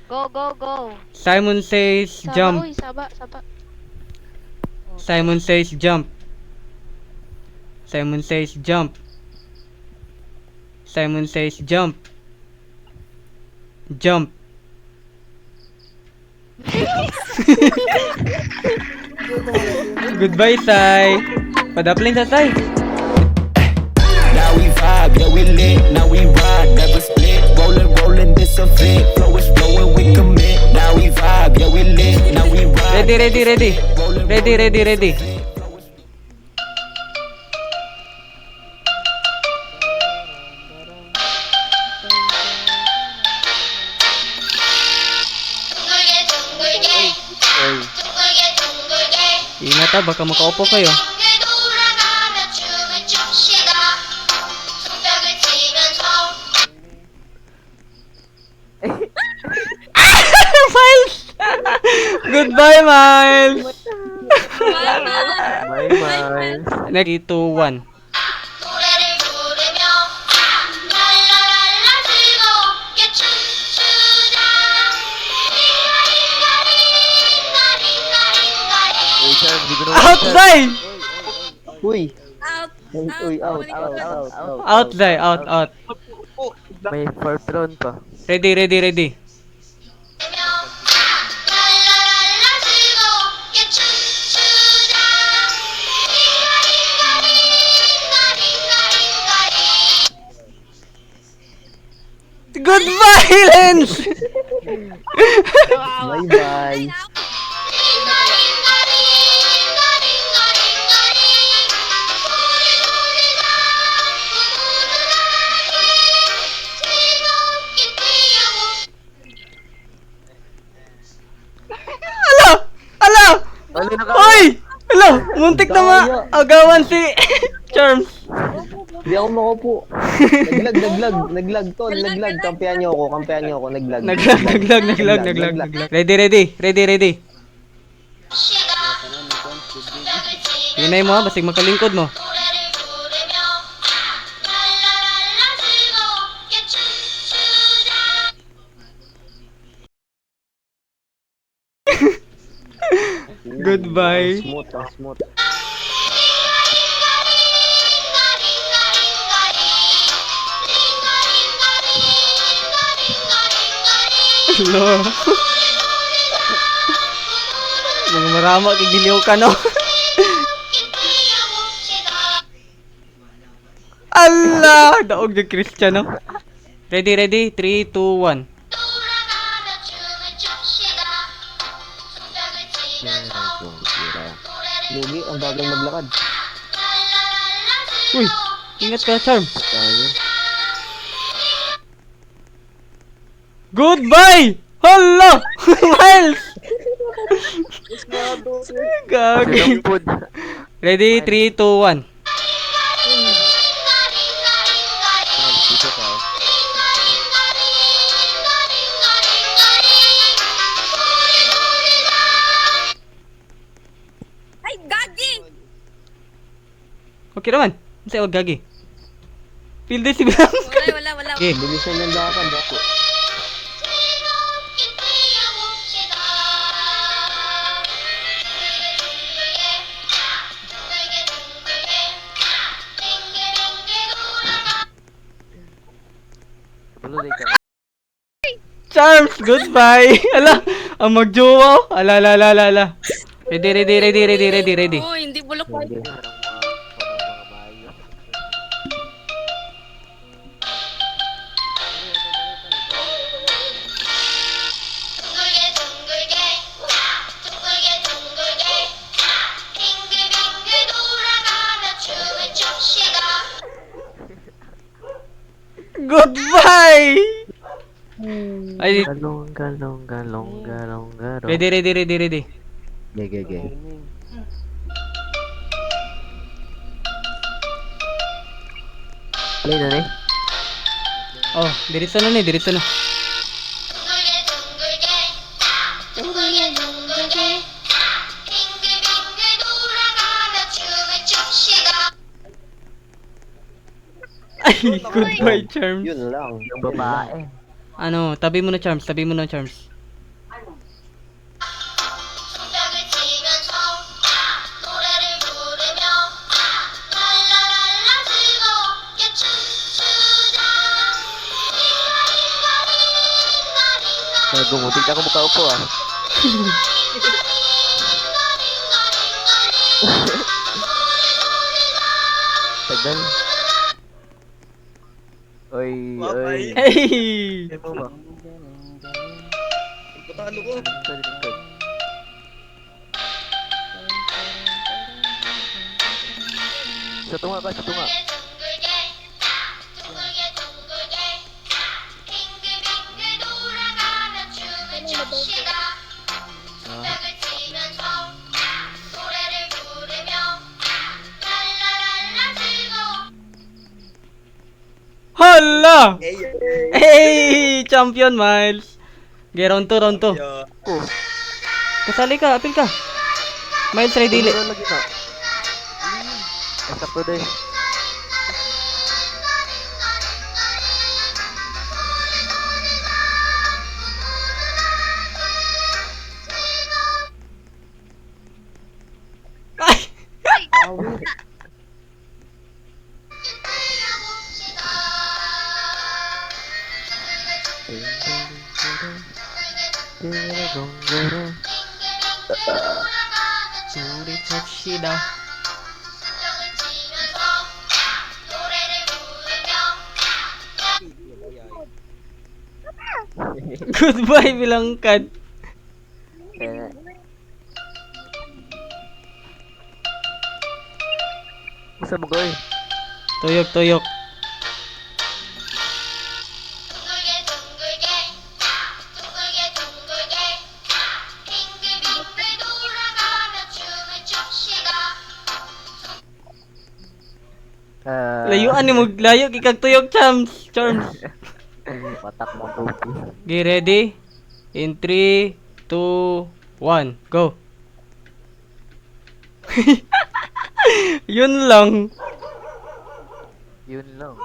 Go, go, go. Simon says Saba, jump. uy, saba, saba. Simon says jump. Simon says jump. Simon says jump. Jump. Goodbye, Sai. Padapling sa Sai. Now we vibe, yeah we lit, now we ride, never split. Rolling, rolling, this a fit. Flow is flowing, we commit. Now we vibe, yeah we lit, now we ride. Ready, ready, ready. Ready, ready, ready. 둥글게 둥글게 둥글게 둥글게 Ingat baka makaupo kayo. 둥글게 돌아가며 춤을 춥시다 손뼉을 치면서 Miles! Goodbye, Miles! Bye, Miles. Next, 3, 2, 1. 노래를 부르며 랄라랄라 즐겁게 춤추자 링가링가링가링가링가링 Wait, Charm, di ko na Outside! Uy! Out. Uy, out, out, out, out. Outside, out. May fourth round pa. Ready, ready, ready. 랄라랄라 즐겁게 춤추자 링가링가링가링가링 Goodbye, Lens! Bye-bye. Ala! Ala! Ano na ka? Hoy! Ala! Muntik na agawan si Charms. Hindi ako makaupo. Naglag, tol, naglag. Kampihan niyo ako, naglag. Naglag. Ready, ready. Ready, ready. Hinay mo ha, basig magkalingkod mo. 노래를 부르며 랄라랄라 즐겁게 춤추자 Goodbye. Smooth, smooth. Hello. Mga marama kay giliw ka no. Allah, daog yung Christian no. Ready, ready. 3, 2, 1. Lugi, ang bagal maglakad. Uy, ingat ka, Charm. Tayo. Goodbye! Hala! Miles! Gagi. Sinong food? Ready, 3, 2, 1. Miles, dito ka. Ay, gagi! Okay naman. Kasi wag gagi. Feel this si Bilang. Wala. Okay. Bilisan yung lakad ako. Balulay ka. Charms, goodbye. Ala, ang magjowa. Ala. Ready. Oh, hindi bulok ko. Sige. 빙글빙글 돌아가며 춤을 춥시다 Goodbye! Ay, Galong. ready. Ge. Play na eh. Oh, diretso na. 둥글게 빙글빙글 돌아가며 춤을 춥시다 Ay, goodbye, Charms. Yun lang. Yung babae. Ano, tabi mo na, Charms. Gumutik ako mukha upo ah. Tagal. Oy, oy. Hey! Ano ba? Patalo ko. Talikod. Sa tunga ka, sa tunga. 둥글게 둥글게 둥글게 빙글빙글 돌아가는 춤을 춥시다 짝을 치면서 노래를 부르며 랄라랄라 즐거워 Hala! Hey! Champion, Miles! Okay, round 2, round 2. Oh, Kasali ka, apil ka. Miles, try dili. ano lagi na? Sakto din. Ay! 우리 봅시다. 짝을 치면서 노래를 부르며 Goodbye, bilangkad. Eh, Usa mo goy. Tuyok, tuyok. 둥글게 둥글게 둥글게 둥글게 빙글빙글 돌아가며 춤을 춥시다 Layuan ni mo, layo kikag tuyok, Charms. Charms. Patak mo kopi. Okay, ready? In 3, 2, 1, go. Yun lang. Yun lang.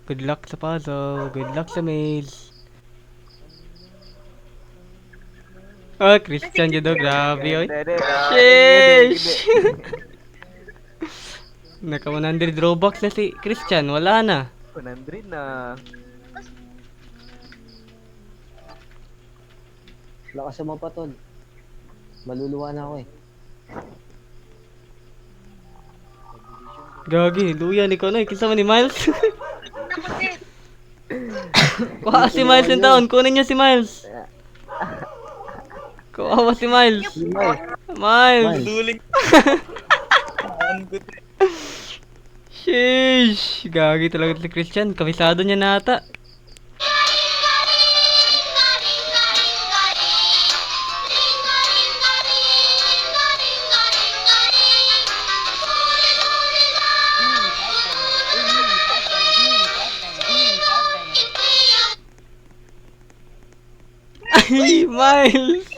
Good luck sa puzzle. Good luck sa maze. Oh, Christian Judo, grabe oy. Sheesh! Naka 100 Robux na si Christian, wala na. 100 na. Lakas sa mga patol. Maluluwa na ako eh. Gagi, luya ni Konoy, kinsa man ni Miles. Kuha si Miles yung taon, kunin niyo si Miles. Kuha si Miles. Miles. Sheesh! Gagi talaga si Christian, kabisado niya na ata. Ay, Miles!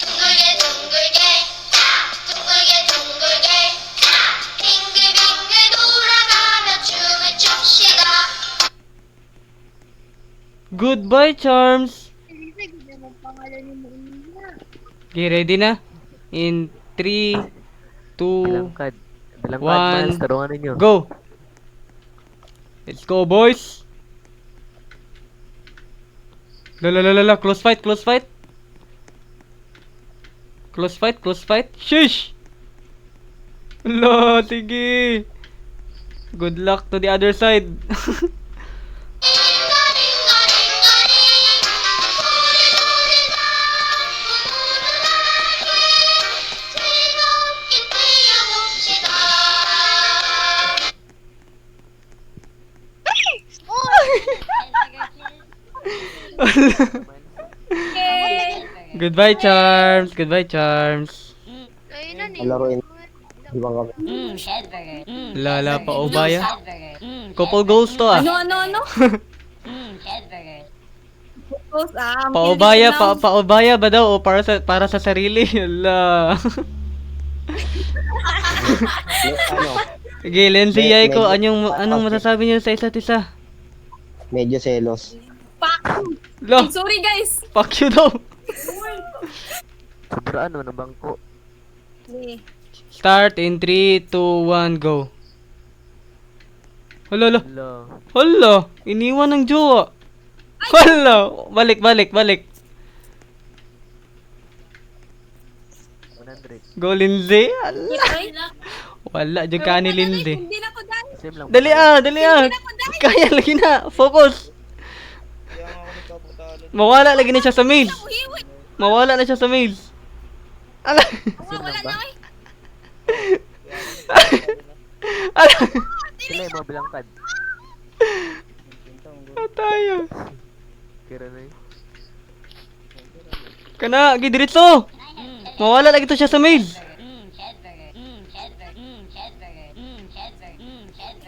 둥글게 둥글게 둥글게 둥글게 빙글빙글 돌아가며 춤을 춥시다 Goodbye, Charms! Okay, ready na? In 3, 2, Bilangkad. Bilangkad, One. Miles. Tarungan ninyo. go! Let's go, boys! La, close fight, close fight! Close fight, close fight. Sheesh! La, sige! Good luck to the other side. 즐겁게 뛰어봅시다 Goodbye, Charms! Goodbye, Charms! Laruin. Di ba kami? Lala pa Obaya. Couple goals to ah. Ano? Paubaya, paubaya ba daw o para sa sarili? Hala. Ano? Sige, Lindsay Yay ko, anong masasabi niyo sa isa't isa? Medyo selos. Fuck. Lo, Sorry guys. fuck you daw. Sobraan naman ang bangko. Ni. Start in 3, 2, 1, go. Hala, hala. Hello. Hala, iniwan ng jowa. Hala, balik, balik, balik. 100. Go, Lindsay. Hala. Itoy. Wala, dyan ka ni Lindsay. Hindi na ko dahil. Same lang. Dali ah, dali ah. Kaya lagi na, focus. Mawala lagi na siya sa mail. Uhiwi. Mawala na siya sa mail. Ala. Wala lang ba? na eh. Ala. Sila yung mga bilangkad. Tayo. Kira na yun. Kana, gidiritso. Mawala lagi to siya sa mail.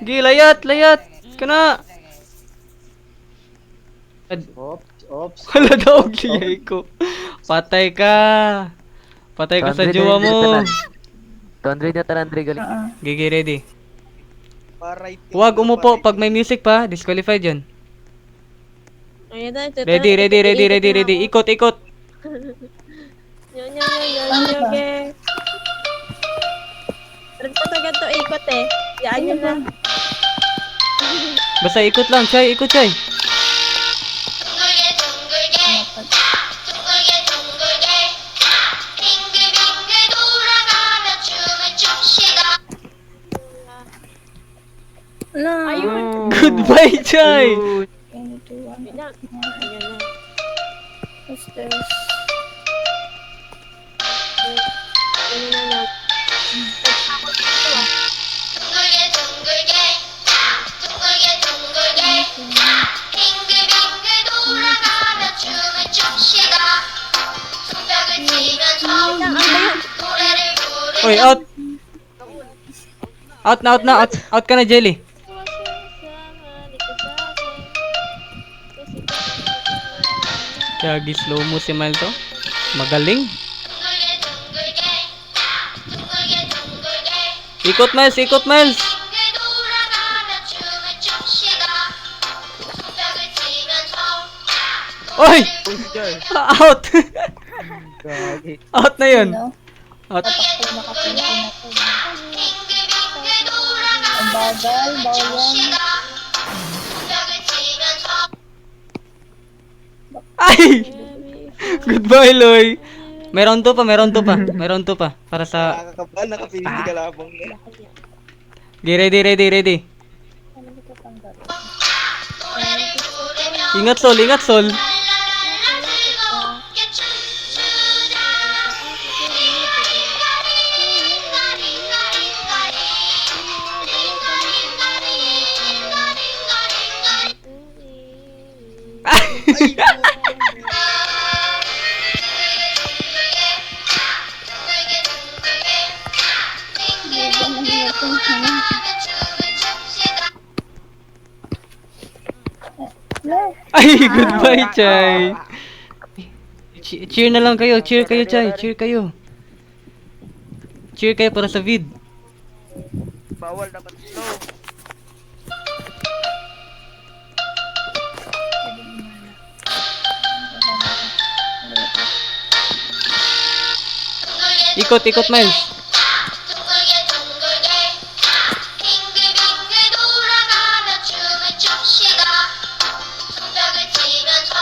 Gi, layat, layat. Kana. Oops. Wala daw, liyay ko. Patay ka. Patay ka sa 200 jowa na mo. tanan. 200 na tanan, Andre, galing. Gigi, ready. Huwag umupo pag may music pa. Disqualified yun. Ayun na, ito. Ready, ready, ready, ready, ready. Ikot, ikot. Yan, okay. Pero ito ganito ikot eh. Yan yun lang. Basta ikot lang, Chay. Ikot, Chay. 둥글게 둥글게 둥글게 빙글빙글 돌아가며 춤을 춥시다. Ayun. Goodbye, Chay. Ayun na. Ayun na. Ayun na lang. 둥글게 둥글게 빙글빙글 돌아가며 춤을 춥시다. 손뼉을 치면서 노래를 부르며 Oy, out. Out na, out na. Out, out ka na, Jelly. Kaya slow mo si Mal to. Magaling. 둥글게 둥글게 Ikot, Miles. Ikot, Miles. 빙글 돌아가며 춤을 춥시다. 손뼉을 치면서 Oy! Out. Out na yun. Out. 빙글빙글 돌아가며 춤을 춥시다. 손뼉을 치면서 Ay! Goodbye, Loy. Meron to pa, meron to pa. Meron to pa. Para sa... Nakakabal, nakapiling ka labang. Okay, ready, ready, ready. 노래를 부르며 Ingat, Sol. Ingat, Sol. 랄랄랄라 즐겁게 춤추자. Ay, goodbye, Chay. Cheer na lang kayo. Cheer kayo, Chay. Cheer kayo. Cheer kayo para sa vid. Bawal dapat slow. Ikot, ikot, Miles. 둥글게 둥글게 빙글빙글 돌아가며 춤을 춥시다. 손뼉을 치면서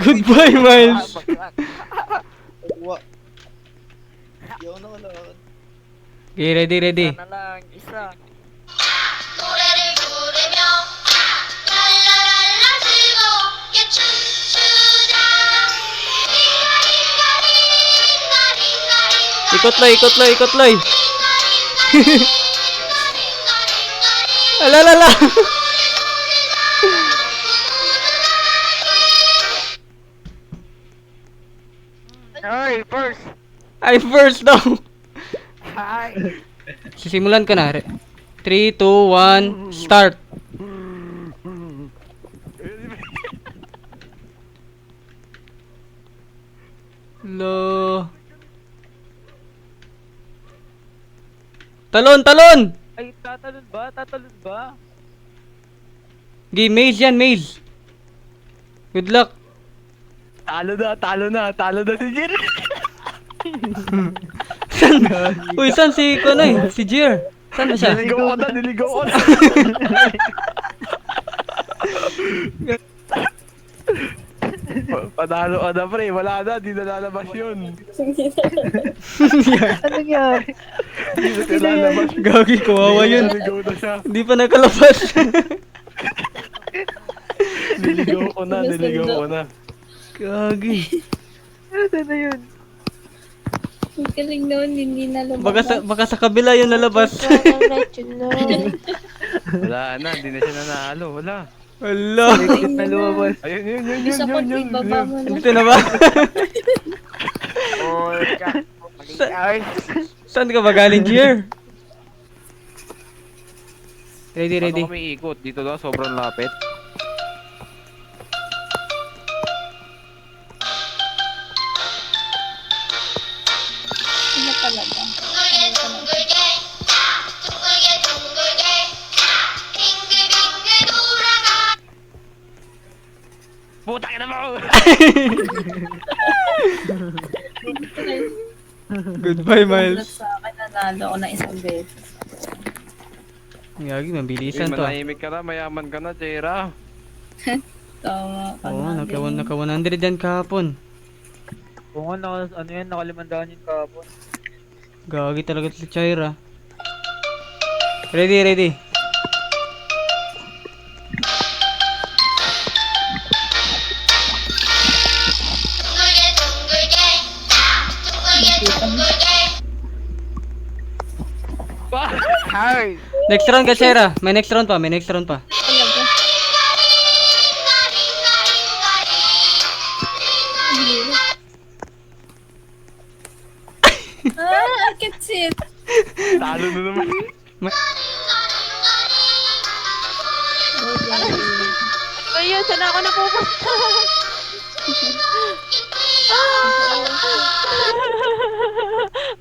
Goodbye, Miles. Uwa. Yaw na wala. Okay, ready, ready. Na lang, isa. 노래를 부르며 랄랄랄라 즐겁게 춤추자. 링가링가링가링가링가링가링 Ikot, Loy. Ikot, Loy. Ikot, Loy. Alalala. Ay, first. Ay, first daw. Hi. Sisimulan ka na. 3, 2, 1, start. Lo. Talon, talon! Ay, tatalon ba? Tatalon ba? Game maze yan, maze. Good luck. Talo na si Jin. Uy, saan si Konoy? Si Jer. Saan ba siya? Niligaw ko na. Panalo ka na pre, wala na, di na lalabas yun. Ano nangyari? Di na lalabas. Gagi, kawawa yun. Niligaw na siya. Hindi pa nakalabas. Niligaw ko na. Gagi. Ano na yun? Ang galing noon, hindi na lumabas. Baka sa kabila yun nalabas. let you know. Wala na, di na siya nanalo, wala. Wala. Legit na lumabas. Ayun. Isa ko, ibaba mo na. Ito na ba? Oh, Saan ka ba galing, Jer? Ready. Paano kami ikot? Dito daw, sobrang lapit. Ano talaga? 둥글게 둥글게 빙글빙글 돌아가 Putang ina mo! Goodbye, Congrats Miles. sa akin, nanalo ako ng isang beses. Gagi, mabilisan to. Manahimik ka na, mayaman ka na, Chera. Tama ka Oo, na din. naka 100 yan kahapon. Kung ano yan, nakalimandaan yung kapon. Gagi talaga si Chaira. Ready. 둥글게 Hi! Next round ka, Chaira. May next round pa. Talaga. Ang kitsit. Talo na naman. Ayun, saan ako napupunta?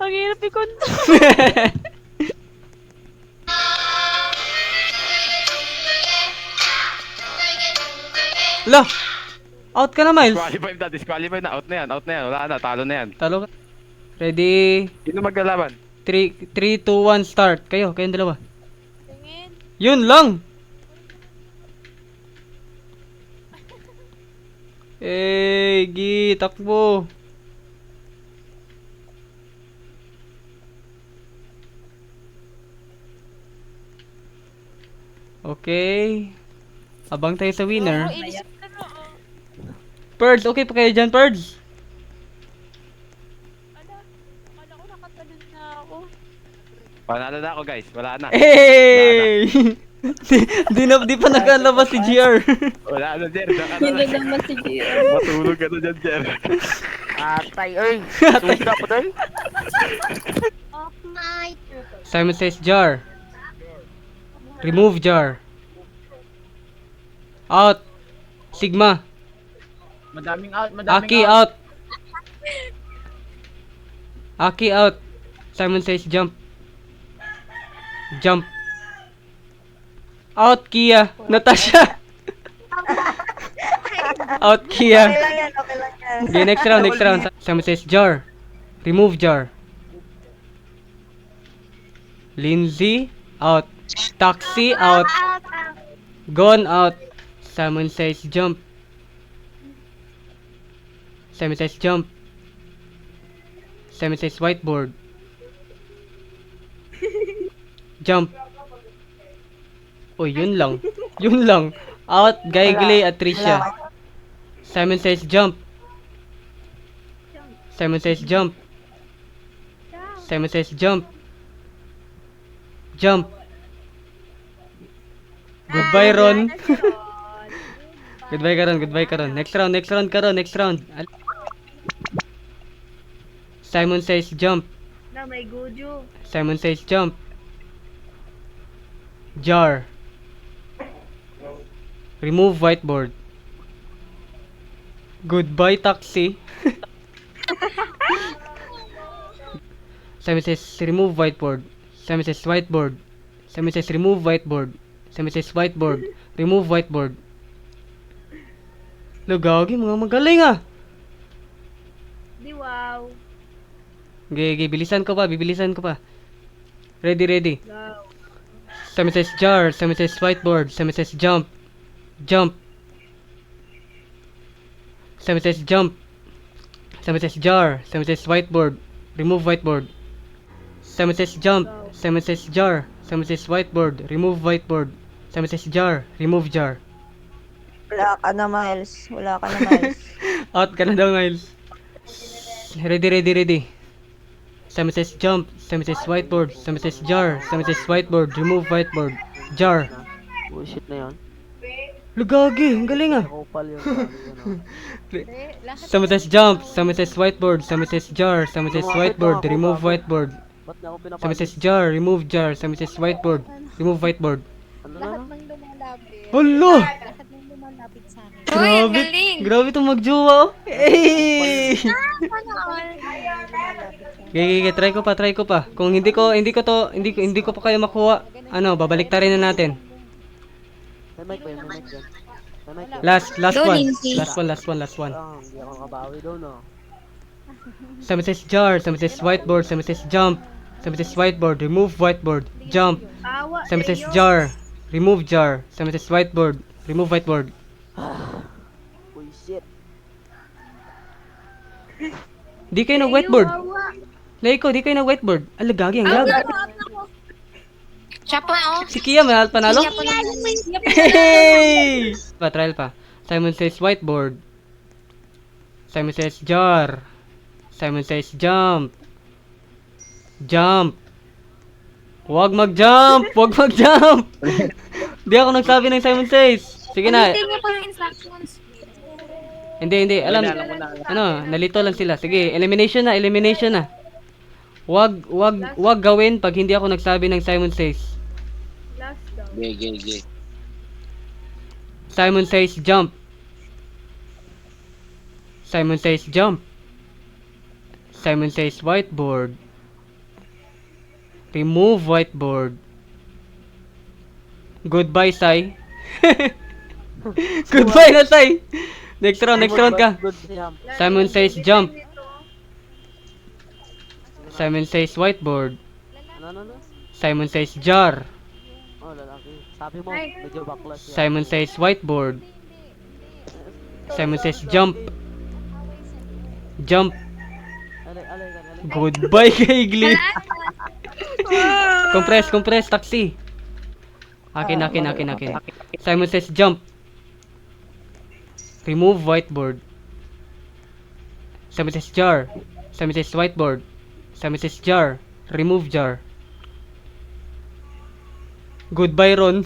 Ang hirap i-control. La! Out ka na, Miles. Disqualified na. Out na yan. Wala na, talo na yan. Talo ka. Ready? Sino maglalaban? 3, 2, 1, start. Kayong dalawa. Tingin. Yun lang! Gi, takbo. Okay. Abang tayo sa winner. Purge, okay pa kayo dyan, Purge? Akala ko nakatalon na ako. Panalo na ako guys, wala na. Hey! di pa nakalabas si GR. Wala na, Jer. Hindi naman si Gio. Matulog ka na dyan, Jer. Atay, oy! Suga po doy! Off my Simon says jar. Remove jar. Out. Sigma. Madaming out, Aki out. Aki out. Simon says jump. Jump. Out Kia. Natasha. Out Kia. Okay, next round. Simon says jar. Remove jar. Lindsay out. Taxi out. Gone out. Simon says jump. Simon says jump. Simon says whiteboard. Jump. Oh, yun lang. Out, Gaigle at Tricia. Simon says jump. Simon says jump. Simon says jump. Jump. Goodbye, Ron. Goodbye ka ron. Next round. Simon says jump. Na may gujo. Simon says jump. Jar. Remove whiteboard. Goodbye, taxi. Simon says remove whiteboard. Simon says whiteboard. Simon says remove whiteboard. Simon says whiteboard. Remove whiteboard. Lugagi, mga magaling ah. Di wow. Okay, bilisan ko pa, bibilisan ko pa. Ready, ready. Wow. Sabi says jar, sabi says whiteboard, sabi says jump. Jump. Sabi says jump. Sabi says jar, sabi says whiteboard. Remove whiteboard. Sabi says jump, sabi says jar, sabi says whiteboard. Remove whiteboard. Sabi says jar, remove jar. Wala ka na, Miles. Wala ka na, Miles. Out ka na daw, Miles. Ready, ready, ready. Sabi says jump, sabi says whiteboard, sabi says jar, sabi says whiteboard. Remove whiteboard. Jar. Bullshit na yun. Lugagi, ang galing ah. Kupal yun. Sabi says jump, sabi says whiteboard, sabi says jar, sabi says whiteboard. Remove whiteboard. Ba't na ako Sabi pinapagod? says jar, remove jar. Sabi says whiteboard, remove whiteboard. Ano Lahat na? ng lumalapit. Hala! Lahat ng lumalapit sa amin. Uy, ang Grabe, galing! grabe itong magjowa oh. Hey! Okay, try ko pa. Kung hindi ko pa kayo makuha, ano, babalik ta rin na natin. May mic ba yun? May mic yun. May mic yun. Last Don't one. insist. Last one. Hindi ako kabawi doon, no? Sabi says jar, sabi says whiteboard, sabi says jump. Sabi says whiteboard, remove whiteboard, jump. Awa Sabi says jar, remove jar. Sabi says whiteboard, remove whiteboard. Uy, shit. Di kayo nag-whiteboard. Leiko, di kayo nag-whiteboard. Alagagi, ang gabi. Siya pa, oh. Si Kia, panalo? Siya pa naman. Hey! Trial pa. Simon says whiteboard. Simon says jar. Simon says jump. Jump. Huwag mag-jump! Huwag mag-jump! Di ako nagsabi ng Simon says. Sige na. Hindi niya pa yung instructions. Hindi. Alam ano, nalito lang sila. Sige, elimination na. Huwag gawin pag hindi ako nagsabi ng Simon says. Last daw. Simon says jump. Simon says jump. Simon says whiteboard. Remove whiteboard. Goodbye, Sai. Goodbye na, Sai. Next round ka. Good siya. Simon says jump. Simon says whiteboard. Ano? Simon says jar. Oh, lalaki. Sabi mo, medyo baklas yan. Simon says whiteboard. Simon says jump. Jump. Alay. Goodbye kay Glee. Compress, taxi. Akin. Simon says jump. Remove whiteboard. Simon says jar. Simon says whiteboard. Simon says jar. Remove jar. Goodbye, Ron.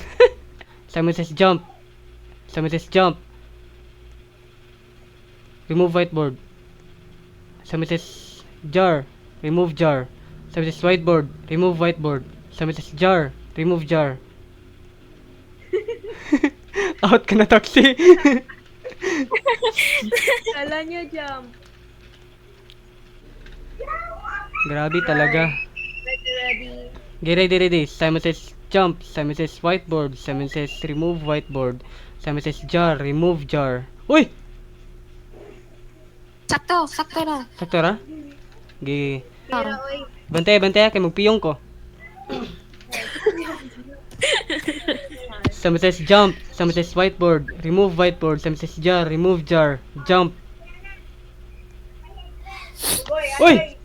Simon says jump. Simon says jump. Remove whiteboard. Simon says jar. Remove jar. Simon says whiteboard. Remove whiteboard. Simon says jar. Remove jar. Out ka na, taxi. Kala nyo jump. Grabe talaga. Ready. Ready. Simon says jump. Simon says whiteboard. Simon says remove whiteboard. Simon says jar. Remove jar. Uy! Sakto na. Sakto ra? Gi. Tira, oy. Bantay kay magpiyong ko. Simon says jump. Simon says whiteboard. Remove whiteboard. Simon says jar. Remove jar. Jump. Uy!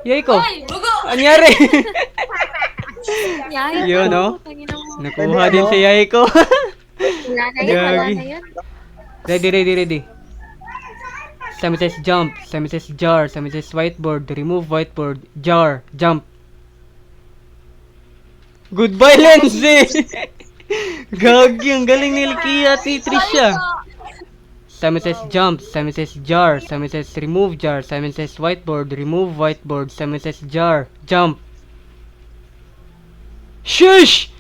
Yay ko! Anyari? Yaya. Yun, no? Tangina mo. Nakuha din si Yay ko. Wala na Gagi. yun. Ready. Simon says jump. Simon says jar. Simon says whiteboard. Remove whiteboard. Jar. Jump. Goodbye, Lindsay! Gagi, ang galing ni Kia at ni Trisha. Simon says jump. Simon says jar. Simon says remove jar. Simon says whiteboard. Remove whiteboard. Simon says jar. Jump. Shush!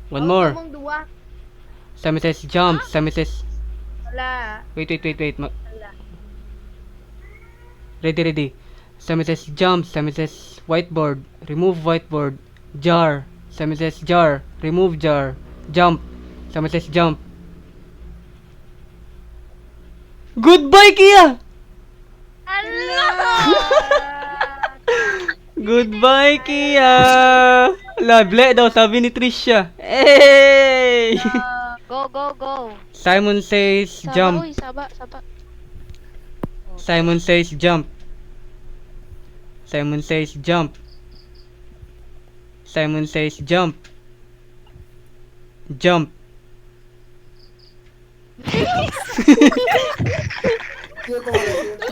One more. Kamong duwa. Simon says jump. Simon says... Wala. Wait. Wala. Ready. Simon says jump. Simon says whiteboard. Remove whiteboard. Jar. Simon says jar. Remove jar. Jump. Simon says jump. Goodbye, Kia! Goodbye, Kia! Lable daw, sabi ni Trisha. Hey! Go, go, go. Simon says Saba, jump. uy, saba, saba. Simon says jump. Simon says jump. Simon says jump. Jump.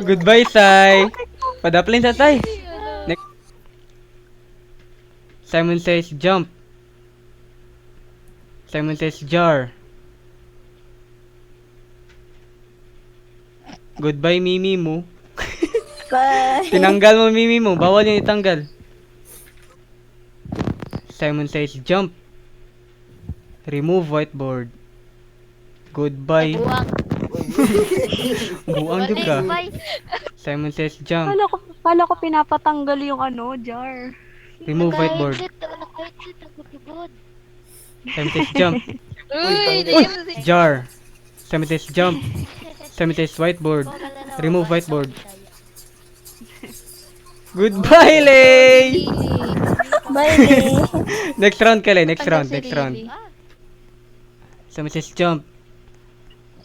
Goodbye, Sai. Padaplin sa Sai. Next. Simon says jump. Simon says jar. Goodbye, Mimi mo. Bye. Tinanggal mo, Mimi mo. Bawal yung itanggal. Simon says jump. Remove whiteboard. Goodbye. Buwang. Buang juga. Bye. Simon says jump. Kala ko pinapatanggal yung jar. Remove whiteboard. Naka-headset, ang good. Simon says jump. Uy, Uy! Jar. Simon says jump. Simon says whiteboard. Remove whiteboard. Goodbye, Lay! Bye, Lee. Next round ka, Lay. Next round. Next round. Simon says jump.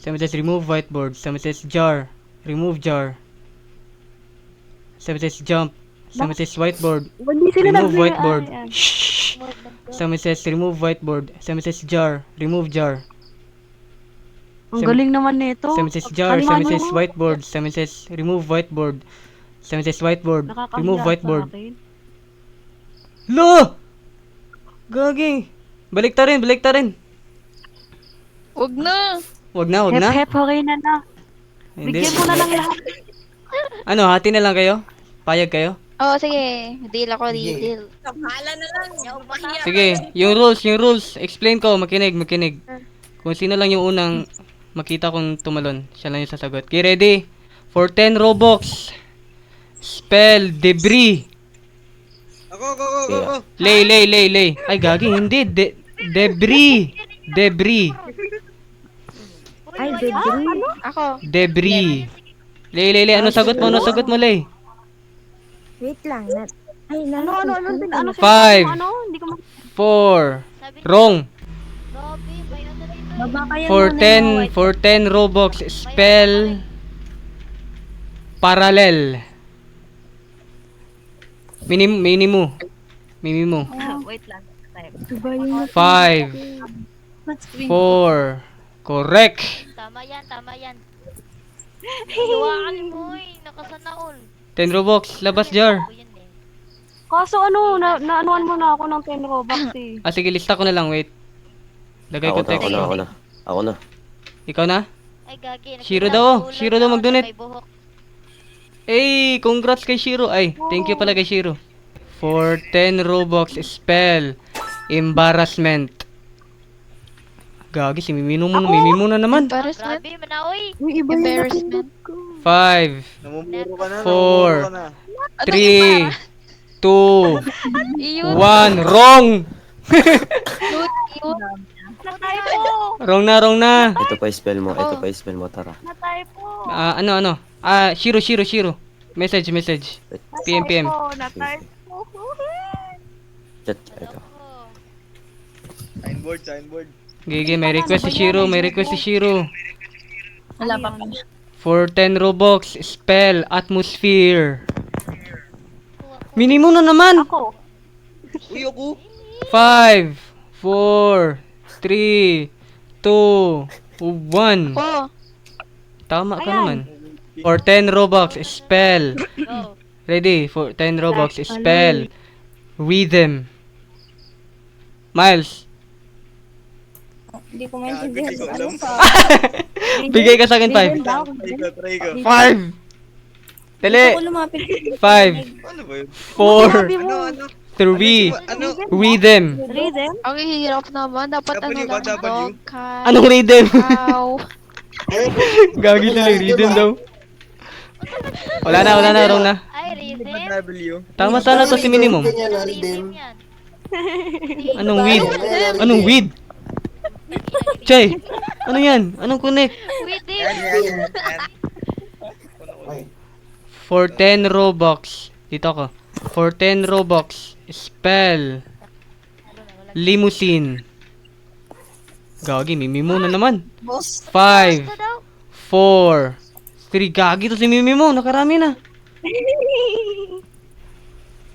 Simon says remove whiteboard. Simon says jar. Remove jar. Simon says jump. Simon says whiteboard. Hindi sila Remove nag- whiteboard. Ah, yan. Shh. Simon says remove whiteboard. Simon says jar. Remove jar. Ang galing naman nito. Simon says jar. Kalima Simon nyo, says no? whiteboard. Simon says remove whiteboard. Simon says whiteboard. Nakakahiya Remove sa whiteboard. akin. Lo! Gagi. Balik ta rin. Balik ta rin. Wag na. Wag na. Wag na. Hep, okay na na. Hindi. Bigyan mo na lang lahat. Ano, hati na lang kayo? Payag kayo? Oo, sige. Deal ako, deal. Sige, yung rules. Explain ko, makinig. Kung sino lang yung unang makita kong tumalon, siya lang yung sasagot. Okay, ready? For 10 Robux, spell debris. Go. Lay. Ay, gagi, hindi. Debris. Ay, debris. Ako. Debris. Lay. Ano sagot mo, Lay? Wait lang. Ay, Ano? 5, Hindi ko 4, wrong. Robby, may ano dito. Baba kayo For 10 Robux, spell parallel. Minimo. Wait lang. 5, 4, correct. Tama yan. Hawakan mo nakasana all. 10 Robux, labas jar. Ako yun eh. Kaso naanuan mo na ako ng 10 Robux eh. Ah, sige, lista ko na lang, wait. Lagay ko text. Ako na. Ikaw na? Ay, gagi. Shiro nakita daw, ko ulan Shiro daw na mag-donate. may buhok. Hey, congrats kay Shiro. Ay, thank you pala kay Shiro. For 10 Robux, spell embarrassment. Gagi, si Mimi na naman. Embarrassment? Grabe, manaoy. Uy, iba yung Embarrassment. 5, Namumuro ka na. 4, 3, 2, Iyon. 1, wrong! Iyon. Natay po! Wrong na. Ito pa spell mo, tara. Natay po! Ano? Shiro. Message. PM. Natay po! Chat, ito. Signboard. Gigi, may request si Shiro. Wala pa po. For 10 Robux, spell atmosphere. Minimum na naman. Ako. 5, 4, 3, 2, 1. Ako. Tama ka naman. For 10 Robux, spell. Go. Ready? For 10 Robux, spell rhythm. Miles, Hindi ko maintindihan. Ano sa... bigay ka sa akin 5. Try ko. 5. Dali. Ako lumapit. 5, Ano ba yun? 4, Ano? 3, Ano? rhythm. Rhythm? Ang hirap naman. Dapat W ano ba, lang. W? Dog, cat, Anong rhythm? cow. Gagi tuloy, rhythm daw. Wala na, wrong na. Ay, rhythm. W. Tama sana to si minimum. Rhythm yan. Anong weed? Chay, ano yan? Anong connect? Rhythm. For 10 Robux. Dito ako. For 10 Robux. Spell. Limousine. Gagi, Mimi mo na naman. Boss. 5, Ito daw. 4, 3. Gagi to si Mimi mo. Nakarami na.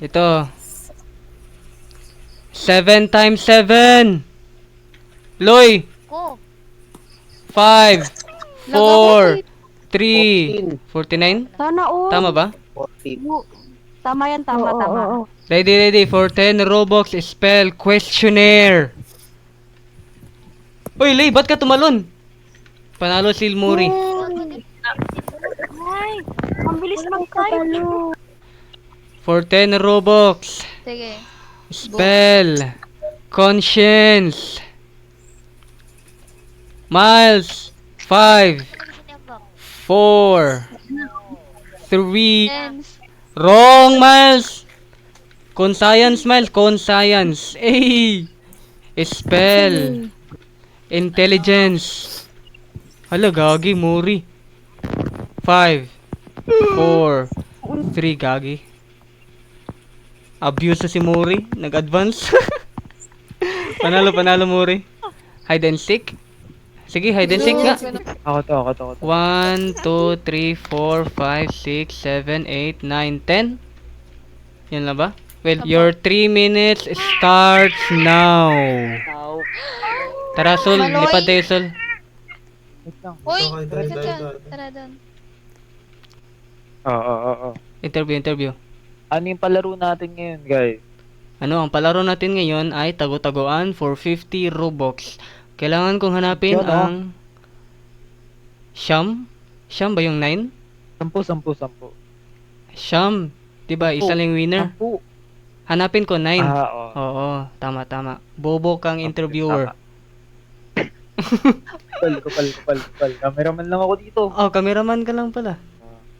Ito. 7 times 7. Loy. Ko. 5, 4, 14. 3, 49. Sana all. Tama ba? 40. Tama yan, tama, tama. Ready. For 10 Robux, spell questionnaire. Uy, Lay, ba't ka tumalon? Panalo si Ilmuri. Ay, ang bilis mag-type. For 10 Robux, Sige. spell conscience. Miles, 5, 4, 3. Tens. Wrong, Miles. Conscience, Miles. Conscience. Ay. Spell. Intelligence. Hala, gagi, Muri. 5, 4, 3, gagi. Abuse na si Muri. Nag-advance. Panalo, Muri. Hide and seek. Sige, hide and seek nga. Ako to. 1, 2, 3, 4, 5, 6, 7, 8, 9, 10. Yan na ba? Well, your 3 minutes starts now. Tara, Sol. Maloy. Lipad tayo, Sol. Wait lang. Uy! Tara doon. Oo. Interview. Ano yung palaro natin ngayon, guys? Ano, ang palaro natin ngayon ay tago-taguan for 50 Robux. Kailangan kong hanapin Yun, ang Siyam? Siyam ba yung 9? 10. Siyam. Diba, isa lang yung winner. 10. Hanapin ko 9. Oo. Oo, tama. Bobo kang interviewer. Kupal. Cameraman lang ako dito. Oh, cameraman ka lang pala.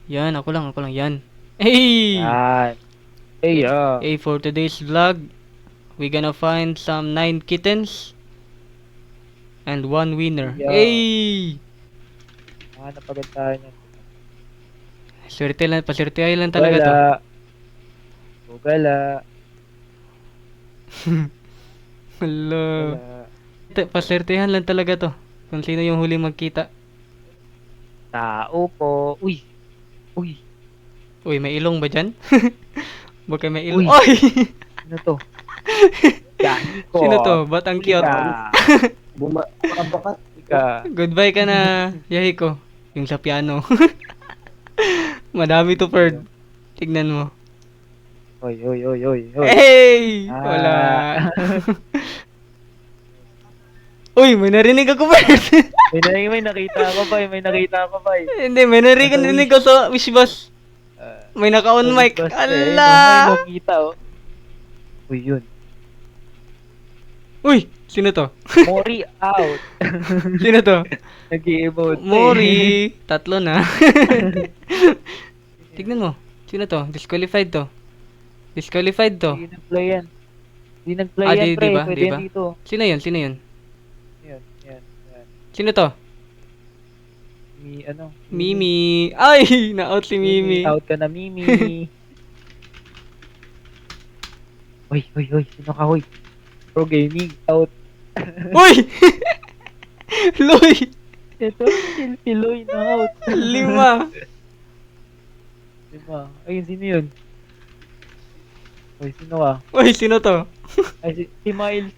Yan, ako lang. Yan. Hey! Yan. Hey, Hey, for today's vlog, we gonna find some 9 kittens and 1 winner. Yeah. Hey! Napagandahan yan. Paswertehan lang talaga to. Gugala. Hello. Paswertehan lang talaga to. Kung sino yung huli magkita. Tao po. Uy, Uy, may ilong ba dyan? Baka may ilong. Uy. Oy! sino to? Gani ko. Sino to? Ba't ang cute? Bumabakat. Ika. Goodbye ka na, Yahiko. Yung sa piano. Madami to, Ferd. Tignan mo. Oy. Hey! Ah. Wala. Uy, may narinig ako, Ferd. May nakita ako ba? Hindi, may narinig ko sa Wishbus. May naka-on mic. May Ala! nakita, oh. Uy, yun. Uy, sino to? Mori out. Sino to? Nag-i-emote. Mori. Tatlo na. Tignan mo. Sino to? Disqualified to. Hindi nag-play yan. Ah, di pre. ba? Pwede Di ba? yan dito. Sino yun? Yan. Sino to? Ano? Mimi. Ay! Na-out si Mimi. Out ka na, Mimi. Uy. Sino ka, hoy? Pro Gaming. Out. Uy! Loy! Ito, si Loy na out. 5. Diba? Ayun, sino yun? Uy, sino ka? Uy, sino to? Ay, si Miles.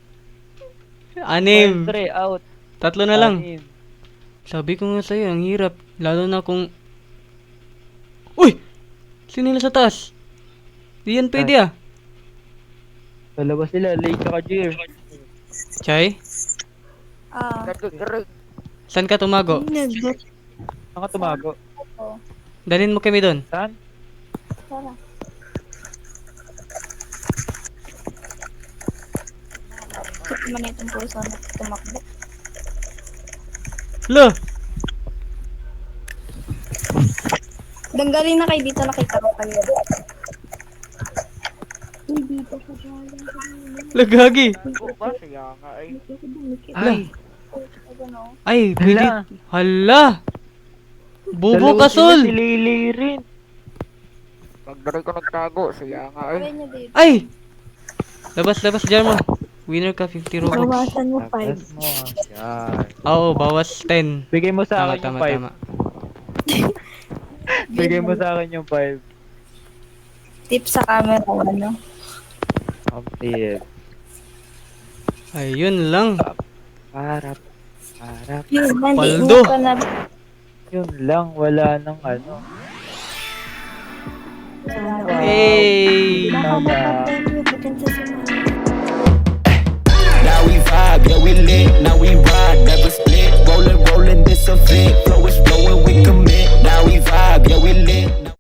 6. Pre, out. 3 na lang. 6. Sabi ko nga sa'yo, ang hirap. Lalo na kung... Uy! Sino na sa taas? Di yan pwede ah. Dalawa sila, Lay ka Jer. Chay? Ah, Saan ka tumago? Saan ka tumago? Dalhin mo kami doon. Saan? tara. Ito man itong puso na tumakbo. Lo! Danggalin na kayo dito, nakita ko kayo. Lagagi! Ay, Ay, pwede. hala. Hala! Bubo Dalawa ka, sila, Sol! Si Lily rin. Dari ko nagtago. Saya nga Kaya niya dito. Ay! Labas, jar mo. Winner ka 50 Robux. Bawasan mo 5. Tapos mo ah. Yan. Oo, bawas 10. Bigay mo sa Tama, akin yung tama, 5. tama. Bigay mo sa akin yung 5. Tip sa camera, ano? Kapit. Ayun lang. Harap. Yun, Paldo. ka na. Yun lang. Wala nang ano. Hey! Baka mapapemyo, potensya sa mga. Now we vibe, yeah we lit, now we ride, never split. Rolling, this a fit, flow is flowing, we commit. Now we vibe, yeah we lit.